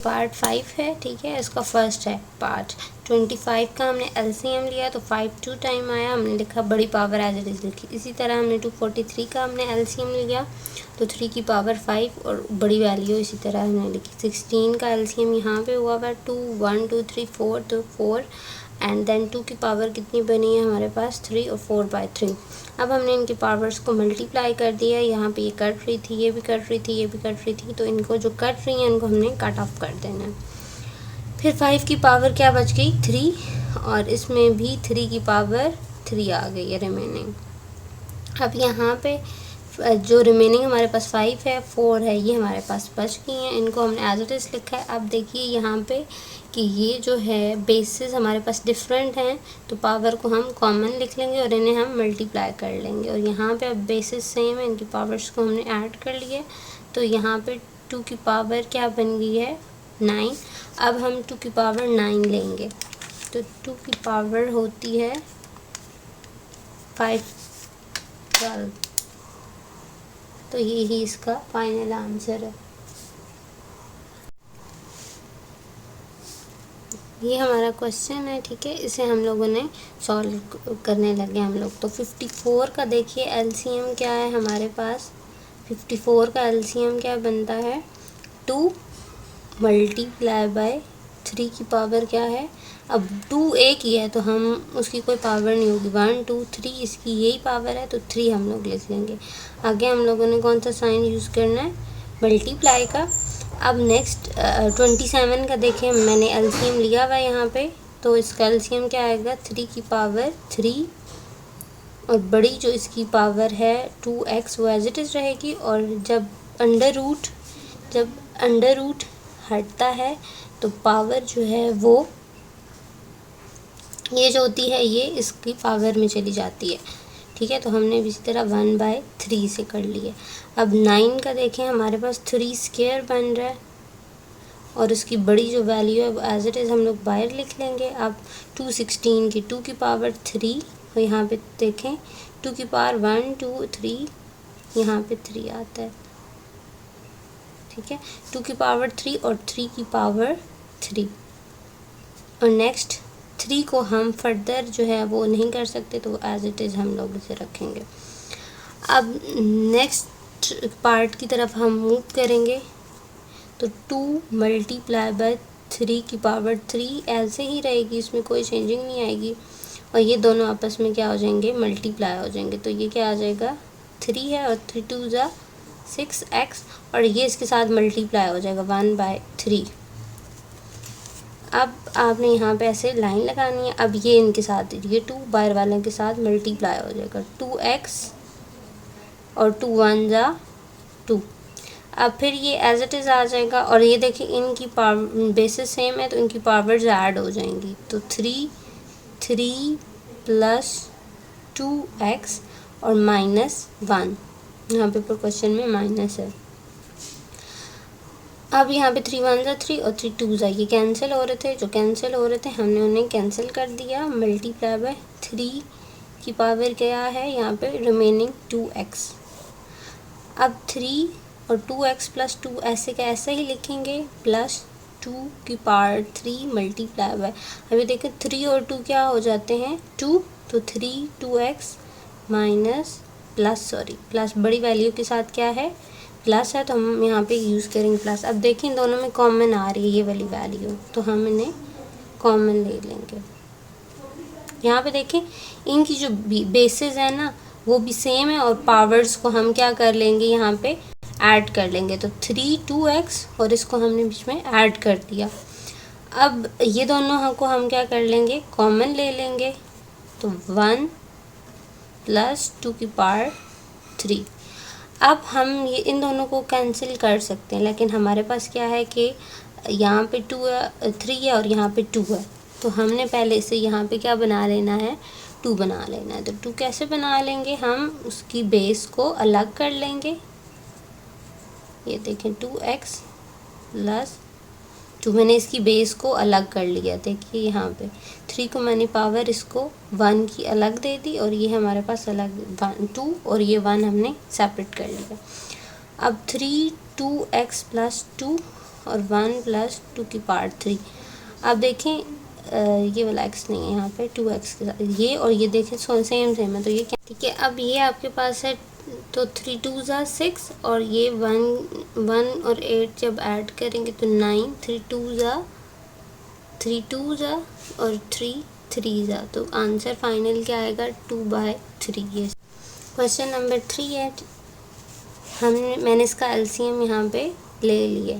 Part 5 है, ठीक है। इसका फर्स्ट है पार्ट 25 का हमने एलसीएम लिया तो 5 2 टाइम आया, हमने लिखा बड़ी पावर एज इट इज़ लिखी। इसी तरह हमने 243 का हमने एलसीएम लिया तो 3 की पावर 5 और बड़ी वैल्यू इसी तरह हमने लिखी। 16 का एलसीएम यहाँ पे हुआ है 2 1 2 3 4 तो 4 एंड देन 2 की पावर कितनी बनी है हमारे पास 3 और 4/3। अब हमने इनकी पावर्स को मल्टीप्लाई कर दिया। यहाँ पे ये कट रही थी, ये भी कट रही थी, ये भी कट रही थी, तो इनको जो कट रही हैं इनको हमने कट ऑफ कर देना है। फिर 5 की पावर क्या बच गई 3 और इसमें भी 3 की पावर 3 आ गई है रिमेनिंग। अब यहाँ पे जो रिमेनिंग हमारे पास 5 है 4 है ये हमारे पास बच गई हैं, इनको हमने एज इट इज़ लिखा है। अब देखिए यहाँ पे कि ये जो है बेसिस हमारे पास डिफरेंट हैं तो पावर को हम कॉमन लिख लेंगे और इन्हें हम मल्टीप्लाई कर लेंगे। और यहाँ पे अब बेसिस सेम है, इनकी पावर्स को हमने ऐड कर लिए तो यहाँ पे 2 की पावर क्या बन गई है 9। अब हम 2 की पावर 9 लेंगे तो 2 की पावर होती है 5 12, तो यही इसका फाइनल आंसर है। ये हमारा क्वेश्चन है, ठीक है। इसे हम लोगों ने सॉल्व करने लगे हम लोग। तो 54 का देखिए एलसीएम क्या है हमारे पास। 54 का एलसीएम क्या बनता है 2 मल्टीप्लाई बाय 3 की पावर क्या है। अब 2 एक ही है तो हम उसकी कोई पावर नहीं होगी। 1 2 3 इसकी यही पावर है तो 3 हम लोग लिख लेंगे। आगे हम लोगों ने कौन सा साइन यूज़ करना है मल्टीप्लाई का। अब नेक्स्ट 27 का देखें, मैंने एलसीएम लिया हुआ है यहाँ पे तो इसका एलसीएम क्या आएगा 3 की पावर 3 और बड़ी जो इसकी पावर है 2x वो एज इट इज़ रहेगी। और जब अंडर रूट हटता है तो पावर जो है वो ये जो होती है ये इसकी पावर में चली जाती है, ठीक है। तो हमने इसी तरह 1/3 से कर लिए। अब 9 का देखें हमारे पास 3 स्क्वायर बन रहा है और उसकी बड़ी जो वैल्यू है वो एज इट इज़ हम लोग बाहर लिख लेंगे। अब 216 की 2 की पावर 3 और यहाँ पे देखें 2 की पावर 1 2 3 यहाँ पे 3 आता है, ठीक है। 2 की पावर 3 और 3 की पावर 3 और नेक्स्ट 3 को हम फर्दर जो है वो नहीं कर सकते तो एज इट इज़ हम लोग इसे रखेंगे। अब नेक्स्ट पार्ट की तरफ हम मूव करेंगे तो 2 मल्टीप्लाई बाय 3 की पावर 3 ऐसे ही रहेगी, इसमें कोई चेंजिंग नहीं आएगी। और ये दोनों आपस में क्या हो जाएंगे मल्टीप्लाई हो जाएंगे तो ये क्या आ जाएगा 3 है और 3 2 ज़ा 6x और ये इसके साथ मल्टीप्लाई हो जाएगा 1/3। अब आपने यहाँ पे ऐसे लाइन लगानी है। अब ये इनके साथ ये 2 बाहर वाले के साथ मल्टीप्लाई हो जाएगा 2x और 2 1 ज़ा 2। अब फिर ये एज इट इज़ आ जाएगा और ये देखिए इनकी पावर बेसिस सेम है तो इनकी पावर्स ऐड हो जाएंगी तो 3 प्लस 2x और -1, यहाँ पे क्वेश्चन में माइनस है। अब यहाँ पे 3 1 ज़ा 3 और 3 2 ज़ा ये कैंसिल हो रहे थे, जो कैंसिल हो रहे थे हमने उन्हें कैंसिल कर दिया। मल्टीप्लाई बाय 3 की पावर क्या है यहाँ पे रिमेनिंग 2x। अब 3 और 2x प्लस 2 ऐसे का ऐसे ही लिखेंगे प्लस 2 की पावर 3 मल्टीप्लाई बाय, अभी देखें 3 और 2 क्या हो जाते हैं 2 तो 3 2x माइनस प्लस बड़ी वैल्यू के साथ क्या है प्लस है तो हम यहाँ पे यूज़ करेंगे प्लस। अब देखें इन दोनों में कॉमन आ रही है ये वाली वैल्यू तो हम इन्हें कॉमन ले लेंगे। यहाँ पे देखें इनकी जो बेसिस है ना वो भी सेम है और पावर्स को हम क्या कर लेंगे यहाँ पे ऐड कर लेंगे तो 3 2x और इसको हमने बीच में ऐड कर दिया। अब ये दोनों को हम क्या कर लेंगे कॉमन ले लेंगे तो 1 प्लस 2 की पावर 3। अब हम ये इन दोनों को कैंसिल कर सकते हैं लेकिन हमारे पास क्या है कि यहाँ पे 3 है और यहाँ पे 2 है तो हमने पहले से यहाँ पे क्या बना लेना है 2 बना लेना है। तो 2 कैसे बना लेंगे हम उसकी बेस को अलग कर लेंगे। ये देखें 2x प्लस 2 मैंने इसकी बेस को अलग कर लिया। देखिए यहाँ पे 3 को मैंने पावर इसको 1 की अलग दे दी और ये हमारे पास अलग 2 और ये 1 हमने सेपरेट कर लिया। अब 3 2x प्लस 2 और 1 प्लस 2 की पावर 3। अब देखें ये वाला x नहीं है यहाँ पे, 2x के साथ ये और ये देखें सेम है, तो ये क्या, ठीक है। अब ये आपके पास है, तो 3 2 ज़ा 6 और ये 1 और 8 जब ऐड करेंगे तो 9, 3 2 ज़ा और 3 ज़ा, तो आंसर फाइनल क्या आएगा 2/3। ये क्वेश्चन नंबर 3 है, मैंने इसका एलसीएम यहाँ पे ले लिया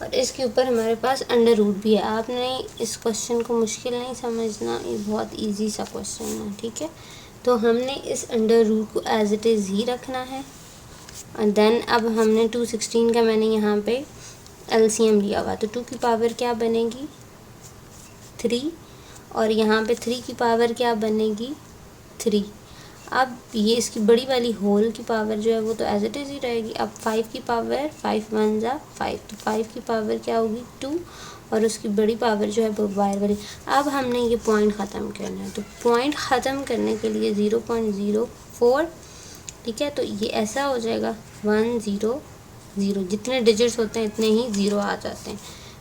और इसके ऊपर हमारे पास अंडर रूट भी है। आपने इस क्वेश्चन को मुश्किल नहीं समझना, ये बहुत इजी सा क्वेश्चन है, ठीक है। तो हमने इस अंडर रूट को एज इट इज़ ही रखना है और देन अब हमने 216 का मैंने यहाँ पे एलसीएम लिया हुआ, तो 2 की पावर क्या बनेगी 3 और यहाँ पे 3 की पावर क्या बनेगी 3। अब ये इसकी बड़ी वाली होल की पावर जो है वो तो एज इट इज़ ही रहेगी। अब 5 की पावर 5 1 ज़ा 5, तो 5 की पावर क्या होगी 2 और उसकी बड़ी पावर जो है वो बाहर वाली। अब हमने ये पॉइंट ख़त्म करना है, तो पॉइंट ख़त्म करने के लिए 0.04, ठीक है। तो ये ऐसा हो जाएगा 1 0 0, जितने डिजिट्स होते हैं इतने ही ज़ीरो आ जाते हैं,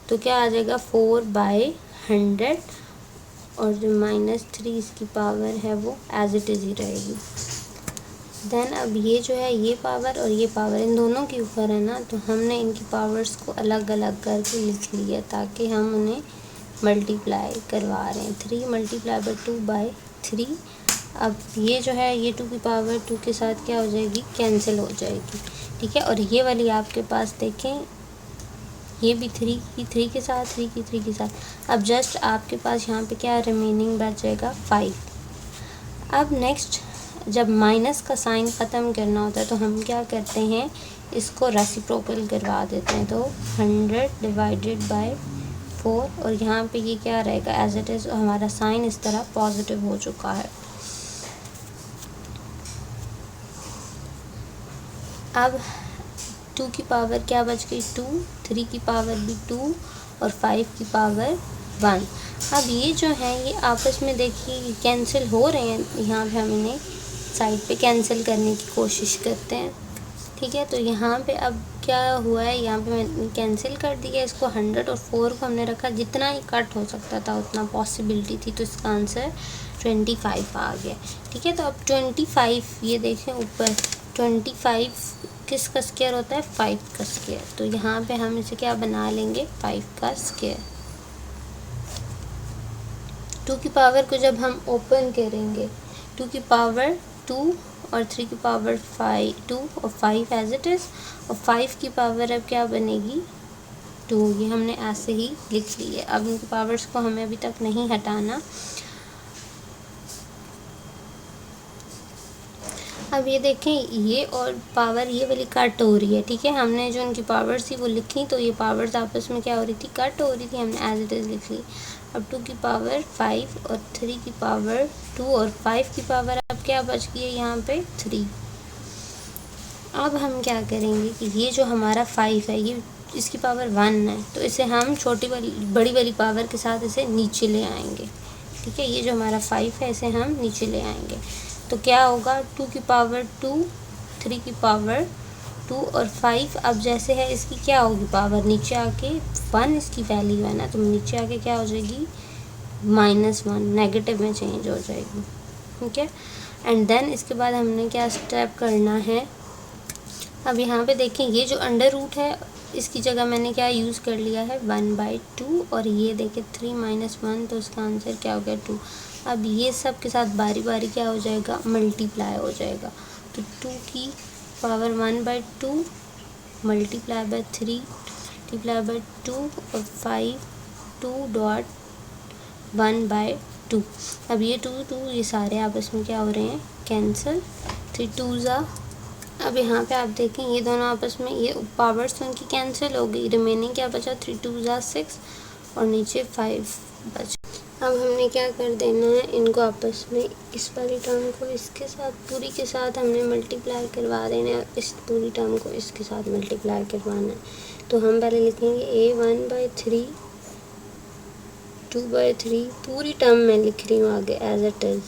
तो क्या आ जाएगा 4/100 और जो -3 इसकी पावर है वो एज इट इज़ ही रहेगी। देन अब ये जो है ये पावर और ये पावर इन दोनों के ऊपर है ना, तो हमने इनकी पावर्स को अलग अलग करके लिख लिया ताकि हम उन्हें मल्टीप्लाई करवा रहे हैं। 3 × 2/3। अब ये जो है ये 2 की पावर 2 के साथ क्या हो जाएगी कैंसिल हो जाएगी, ठीक है। और ये वाली आपके पास देखें ये भी 3 की 3 के साथ 3 की 3 के साथ। अब जस्ट आपके पास यहाँ पे क्या रिमेनिंग बचेगा 5। अब नेक्स्ट जब माइनस का साइन ख़त्म करना होता है तो हम क्या करते हैं इसको रेसिप्रोकल करवा देते हैं, तो 100/4 और यहाँ पे ये क्या रहेगा एज इट इज़, हमारा साइन इस तरह पॉजिटिव हो चुका है। अब 2 की पावर क्या बच गई 2, 3 की पावर भी 2 और 5 की पावर 1। अब ये जो है ये आपस में देखिए कैंसिल हो रहे हैं, यहाँ पे हम इन्हें साइड पे कैंसिल करने की कोशिश करते हैं, ठीक है। तो यहाँ पे अब क्या हुआ है, यहाँ पे मैंने कैंसिल कर दिया इसको, 100 और 4 को हमने रखा, जितना ही कट हो सकता था उतना पॉसिबिलिटी थी, तो इसका आंसर 25 आ गया, ठीक है। तो अब 25 ये देखें ऊपर 25 किसका स्क्वायर होता है 5 का स्क्वायर, तो यहाँ पे हम इसे क्या बना लेंगे 5 का स्क्वायर। 2 की पावर को जब हम ओपन करेंगे 2 की पावर 2 और 3 की पावर 5 2 और 5 एज इट इज़, और 5 की पावर अब क्या बनेगी 2, ये हमने ऐसे ही लिख ली है। अब इनकी पावर्स को हमें अभी तक नहीं हटाना। अब ये देखें ये और पावर ये वाली कट हो रही है, ठीक है। हमने जो इनकी पावर्स थी वो लिखी, तो ये पावर्स आपस में क्या हो रही थी कट हो रही थी, हमने एज इट इज़ लिख ली। अब 2 की पावर 5 और 3 की पावर 2 और 5 की पावर अब क्या बच गई है यहाँ पे 3। अब हम क्या करेंगे कि ये जो हमारा 5 है ये इसकी पावर 1 है, तो इसे हम छोटी वाली बड़ी वाली पावर के साथ इसे नीचे ले आएंगे, ठीक है। ये जो हमारा 5 है इसे हम नीचे ले आएंगे, तो क्या होगा 2 की पावर 2 3 की पावर 2 और 5। अब जैसे है इसकी क्या होगी पावर नीचे आके 1 इसकी वैल्यू है ना, तो नीचे आके क्या हो जाएगी -1 नेगेटिव में चेंज हो जाएगी, ठीक है। एंड देन इसके बाद हमने क्या स्टेप करना है, अब यहाँ पे देखें ये जो अंडर रूट है इसकी जगह मैंने क्या यूज़ कर लिया है 1/2 और ये देखें 3 - 1, तो इसका आंसर क्या हो गया 2। अब ये सब के साथ बारी बारी क्या हो जाएगा मल्टीप्लाई हो जाएगा, तो 2 की power 1/2 multiply by 3 multiply by 2 और 5 2.1/2। अब ये 2 ये सारे आपस में क्या हो रहे हैं कैंसिल, 3 2 ज़ा। अब यहाँ पे आप देखें ये दोनों आपस में ये पावर्स तो इनकी कैंसिल हो गई, रिमेनिंग क्या बचा 3 2 ज़ा 6 और नीचे 5 बचा। अब हमने क्या कर देना है इनको आपस में इस वाली टर्म को इसके साथ पूरी के साथ हमने मल्टीप्लाई करवा देना है, इस पूरी टर्म को इसके साथ मल्टीप्लाई करवाना है। तो हम पहले लिखेंगे a 1/3 2/3 पूरी टर्म मैं लिख रही हूँ आगे एज इट इज़।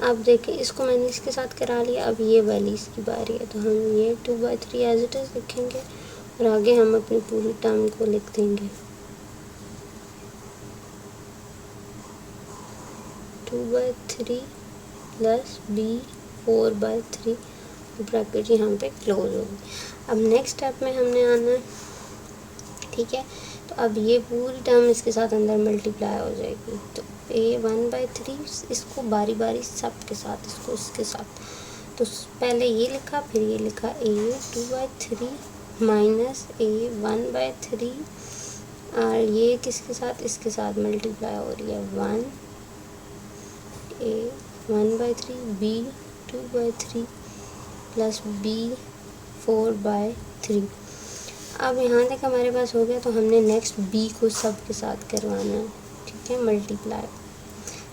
अब देखें, इसको मैंने इसके साथ करा लिया, अब ये वाली इसकी बारी है, तो हम ये 2/3 एज इट इज़ लिखेंगे और आगे हम अपनी पूरी टर्म को लिख देंगे 2/3 प्लस b 4/3, ब्रैकेट यहाँ पे क्लोज होगी। अब नेक्स्ट स्टेप में हमने आना है, ठीक है। तो अब ये पूरी टर्म इसके साथ अंदर मल्टीप्लाई हो जाएगी, तो a 1/3, इसको बारी बारी सब के साथ, इसको इसके साथ, तो पहले ये लिखा फिर ये लिखा a 2/3 माइनस a 1/3, और ये किसके साथ, इसके साथ मल्टीप्लाई हो रही है 1 a 1/3 b 2/3 प्लस b 4/3। अब यहाँ तक हमारे पास हो गया, तो हमने नेक्स्ट b को सब के साथ करवाना है, ठीक है, मल्टीप्लाई।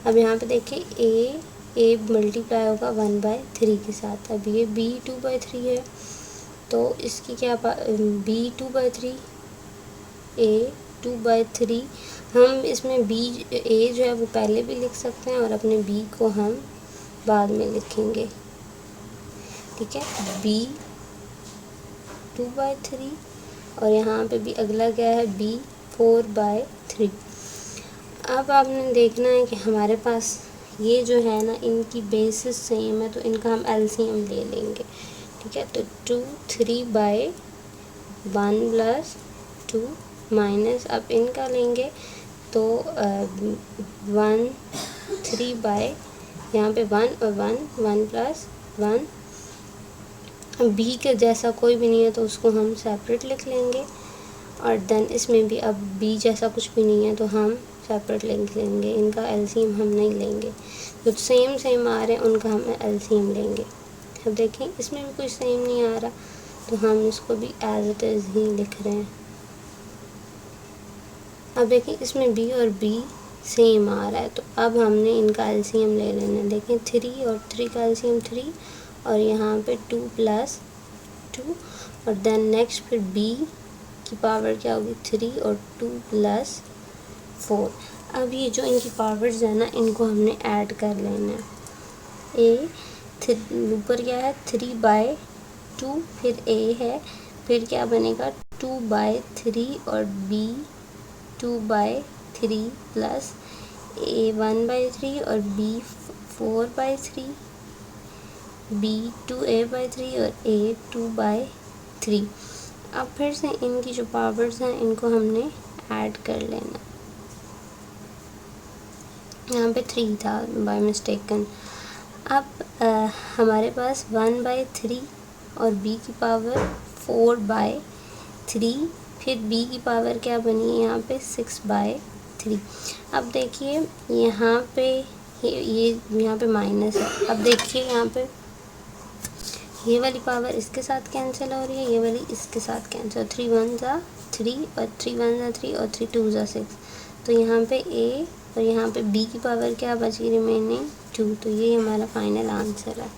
अब यहाँ पे देखिए a मल्टीप्लाई होगा 1/3 के साथ। अब ये b 2/3 है, तो इसकी क्या b 2/3 a 2/3, हम इसमें b a जो है वो पहले भी लिख सकते हैं और अपने b को हम बाद में लिखेंगे, ठीक है। b 2/3 और यहाँ पे भी अगला क्या है b 4/3। अब आपने देखना है कि हमारे पास ये जो है ना, इनकी बेसिस सेम है, तो इनका हम एलसीएम ले लेंगे, ठीक है। तो 2 3/1 प्लस 2 माइनस, अब इनका लेंगे तो 1 3/, यहाँ पे 1 और 1 प्लस 1, बी के जैसा कोई भी नहीं है तो उसको हम सेपरेट लिख लेंगे, और देन इसमें भी अब बी जैसा कुछ भी नहीं है तो हम सेपरेट लिख लेंगे, इनका एलसीएम हम नहीं लेंगे। जो सेम आ रहे हैं उनका हम एलसीएम लेंगे। अब देखें, इसमें भी कुछ सेम नहीं आ रहा तो हम इसको भी एज इट इज़ ही लिख रहे हैं। अब देखें, इसमें बी और बी सेम आ रहा है, तो अब हमने इनका एलसीएम ले लेना है। देखें 3 और 3 का एलसीएम 3, और यहाँ पे 2 प्लस 2, और देन नेक्स्ट फिर b की पावर क्या होगी 3 और 2 प्लस 4। अब ये जो इनकी पावर्स है ना, इनको हमने ऐड कर लेना है। ऊपर क्या है 3/2, फिर a है, फिर क्या बनेगा 2/3 और b 2/3 प्लस a 1/3 और b 4/3, b 2a/3 और a 2/3। अब फिर से इनकी जो पावर्स हैं इनको हमने ऐड कर लेना। यहाँ पे 3 था बाय मिस्टेकन। अब हमारे पास 1/3 और b की पावर 4/3, फिर b की पावर क्या बनी है यहाँ पे 6/3। अब देखिए यहाँ पे ये यहाँ पे माइनस है। अब देखिए यहाँ पे ये वाली पावर इसके साथ कैंसिल हो रही है, ये वाली इसके साथ कैंसिल। 3 1 ज़ा 3 और 3 1 ज़ा 3 और 3 2 ज़ा 6, तो यहाँ पे a और यहाँ पे b की पावर क्या बची रिमेनिंग 2, तो ये हमारा फाइनल आंसर है।